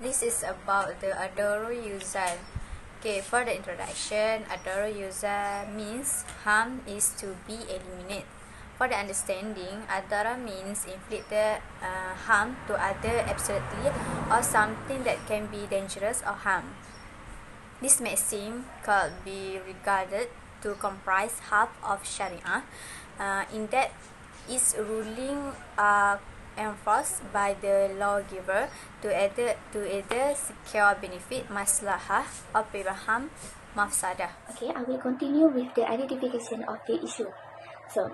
This is about the Adaru Yuzal. Okay, for the introduction, Adaru Yuzal means harm is to be eliminated. For the understanding, Adara means inflicted harm to other absolutely or something that can be dangerous or harm. This maxim could be regarded to comprise half of Sharia, in that its ruling are enforced by the lawgiver to either secure benefit, maslahah, or prevent harm, mafsadah. Okay, I will continue with the identification of the issue. So,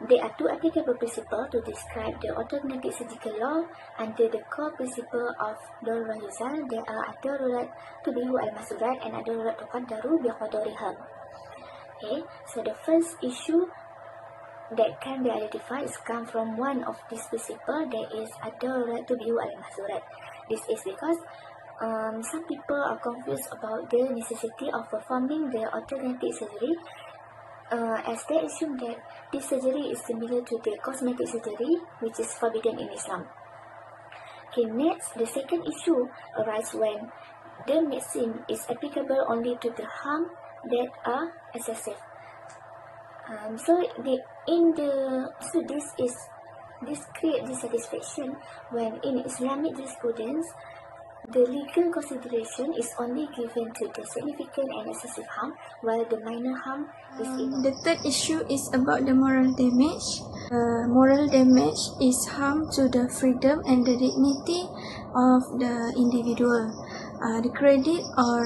there are two applicable principles to describe the automatic surgical law. Under the core principle of Darurat Yuzal, there are Darurat Tubihu al-Masurat and Darurat Tuqaddaru biqadariha. Okay, so the first issue that can be identified is come from one of these principles, that is Darurat Tubihu al-Masurat. This is because some people are confused about the necessity of performing the automatic surgery, as they assume that this surgery is similar to the cosmetic surgery, which is forbidden in Islam. Okay, next, the second issue arises when the medicine is applicable only to the harm that are excessive. This creates dissatisfaction when in Islamic jurisprudence the legal consideration is only given to the significant and excessive harm, while the minor harm is ignored. The third issue is about the moral damage. Moral damage is harm to the freedom and the dignity of the individual. The credit or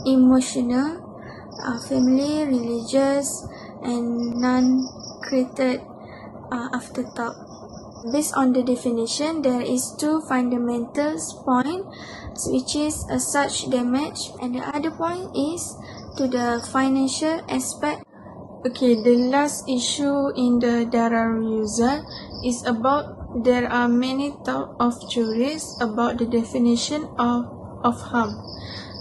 emotional, family, religious, and non-created afterthought. Based on the definition, there is two fundamental points, which is such damage, and the other point is to the financial aspect. Okay, the last issue in the Darar Yuzal is about there are many thought of jurists about the definition of harm.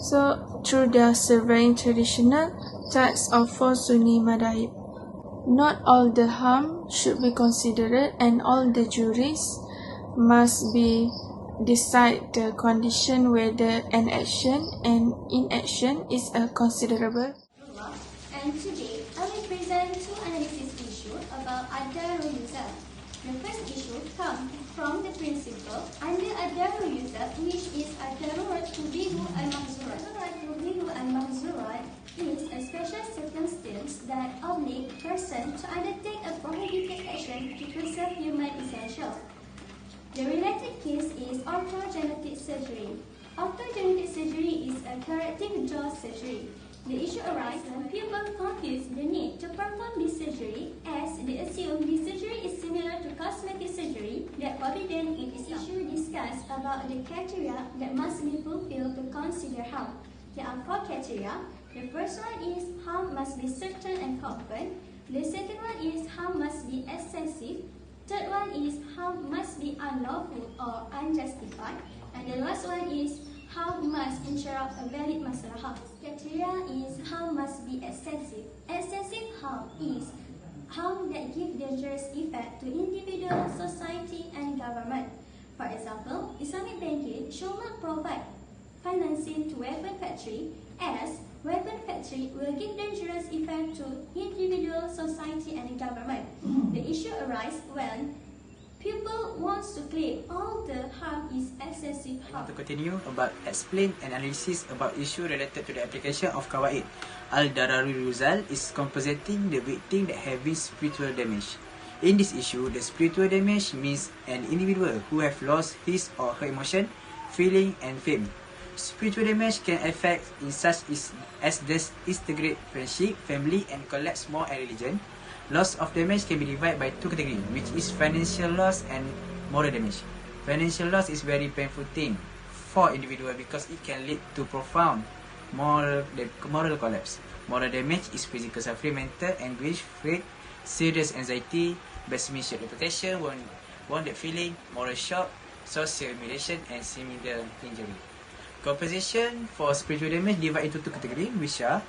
So, through the surveying traditional texts of four Sunni Madhab, not all the harm should be considered, and all the juries must be decide the condition whether an action and inaction is considerable. And today I will present two analysis issues about Adaru Yuzal. The first issue comes from the principle under Adaru Yuzal, which is Adarurat Tubihu al-Mahzurat. Adarurat Tubihu al-Mahzurat is a special circumstance that obliges a person to undertake a prohibited action to preserve human essentials. The related case is orthogenetic surgery. Orthogenetic surgery is a corrective jaw surgery. The issue arises when people confuse the need to perform this surgery, as they assume this surgery is similar to cosmetic surgery that forbidden in Islam. This issue discusses about the criteria that must be fulfilled to consider harm. There are four criteria. The first one is harm must be certain and confirmed. The second one is harm must be excessive. Third one is harm must be unlawful or unjustified. And the last one is harm must interrupt a valid maslahah. Criteria is harm must be excessive. Excessive harm is harm that gives dangerous effect to individual, society, and government. For example, Islamic banking should not provide financing to weapon factory, as weapon factory will give dangerous effect to individual, society, and government. The issue arises when people want to claim all the harm is excessive harm. To continue about explain and analysis about issue related to the application of Qawaid. Al-Dararul Yuzal is compensating the victim that having spiritual damage. In this issue, the spiritual damage means an individual who have lost his or her emotion, feeling, and fame. Spiritual damage can affect in such as disintegrate friendship, family, and collapse more and religion. Loss of damage can be divided by two categories, which is financial loss and moral damage. Financial loss is very painful thing for individual because it can lead to profound moral collapse. Moral damage is physical suffering, mental anguish, fear, serious anxiety, pessimistic reputation, wounded feeling, moral shock, social humiliation, and similar injury. Compensation for spiritual damage divided into two categories, which are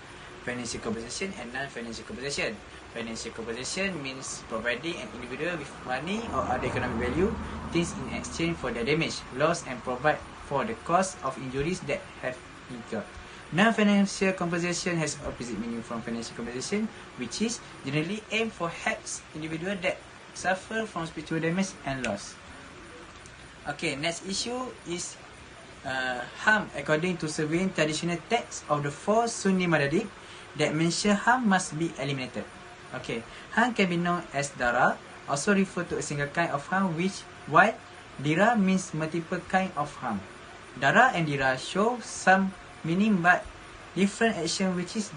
financial compensation and non-financial compensation. Financial compensation means providing an individual with money or other economic value, things in exchange for their damage, loss, and provide for the cost of injuries that have incurred. Non-financial compensation has opposite meaning from financial compensation, which is generally aimed for helps individual that suffer from spiritual damage and loss. Okay, next issue is harm according to surveying traditional texts of the four Sunni Madhab that mention harm must be eliminated. Okay, harm can be known as dara, also refer to a single kind of harm, while dira means multiple kind of harm. Dara and dira show some meaning but different action, which is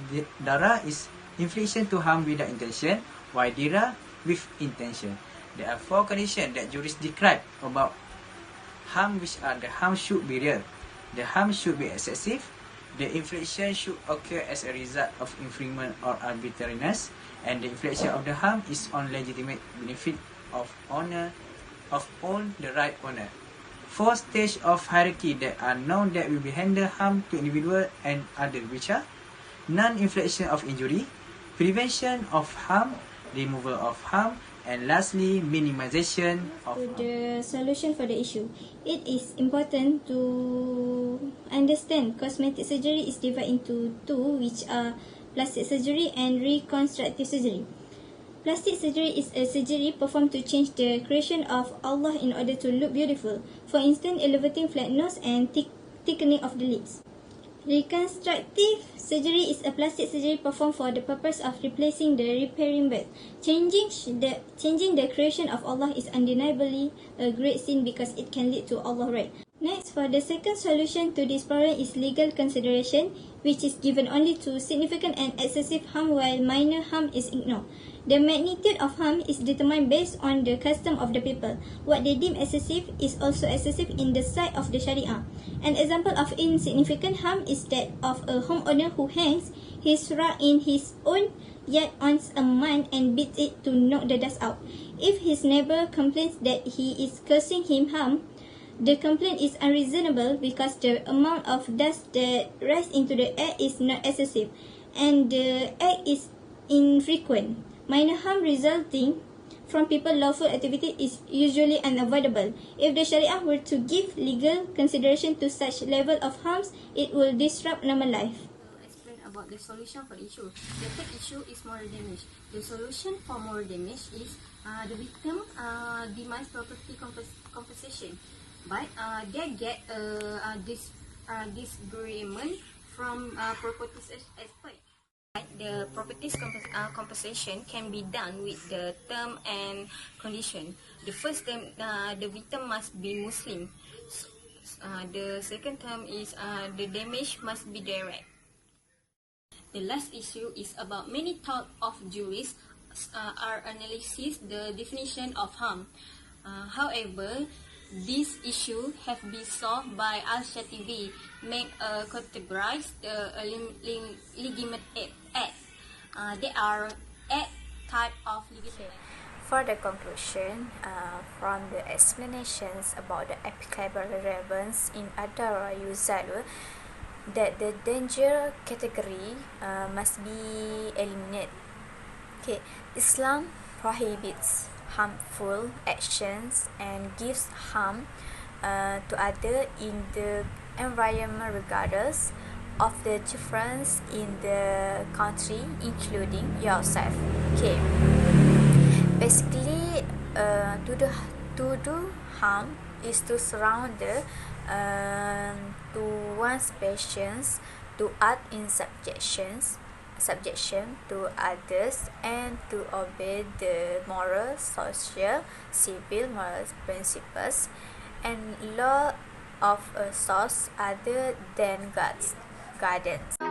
dara is infliction to harm without intention, while dira with intention. There are four conditions that jurists describe about harm, which are the harm should be real, the harm should be excessive, the infliction should occur as a result of infringement or arbitrariness, and the infliction of the harm is on legitimate benefit of owner of own the right owner. Four stages of hierarchy that are known that will be handle harm to individual and other, which are non-infliction of injury, prevention of harm, removal of harm, and lastly, minimization of harm. The solution for the issue. It is important to understand cosmetic surgery is divided into two, which are plastic surgery and reconstructive surgery. Plastic surgery is a surgery performed to change the creation of Allah in order to look beautiful. For instance, elevating flat nose and thickening of the lips. Reconstructive surgery is a plastic surgery performed for the purpose of replacing the repairing birth. Changing the creation of Allah is undeniably a great sin because it can lead to Allah's wrath. Next, for the second solution to this problem is legal consideration, which is given only to significant and excessive harm while minor harm is ignored. The magnitude of harm is determined based on the custom of the people. What they deem excessive is also excessive in the sight of the Sharia. An example of insignificant harm is that of a homeowner who hangs his rug in his own yard once a month and beats it to knock the dust out. If his neighbor complains that he is causing him harm, the complaint is unreasonable because the amount of dust that rises into the air is not excessive and the act is infrequent. Minor harm resulting from people's lawful activity is usually unavoidable. If the Sharia were to give legal consideration to such level of harms, it will disrupt normal life. Explain about the solution for the issue. The third issue is moral damage. The solution for moral damage is the victim demands property compensation, but they get disagreement from property expert. The properties compensation can be done with the term and condition. The first term, the victim must be Muslim. The second term is the damage must be direct. The last issue is about many thought of jurists are analysis the definition of harm. However, this issue have been solved by Al-Shatibi, make categorize the legitimate act. There are 8 types of legitimate. For the conclusion, from the explanations about the applicable relevance in Adara Yuzalu, that the danger category must be eliminated. Okay, Islam prohibits harmful actions and gives harm to others in the environment regardless of the difference in the country, including yourself. Okay, basically to do harm is to surround the to one's passions, to act in subjection to others, and to obey the moral, social, civil, moral principles and law of a source other than God's guidance.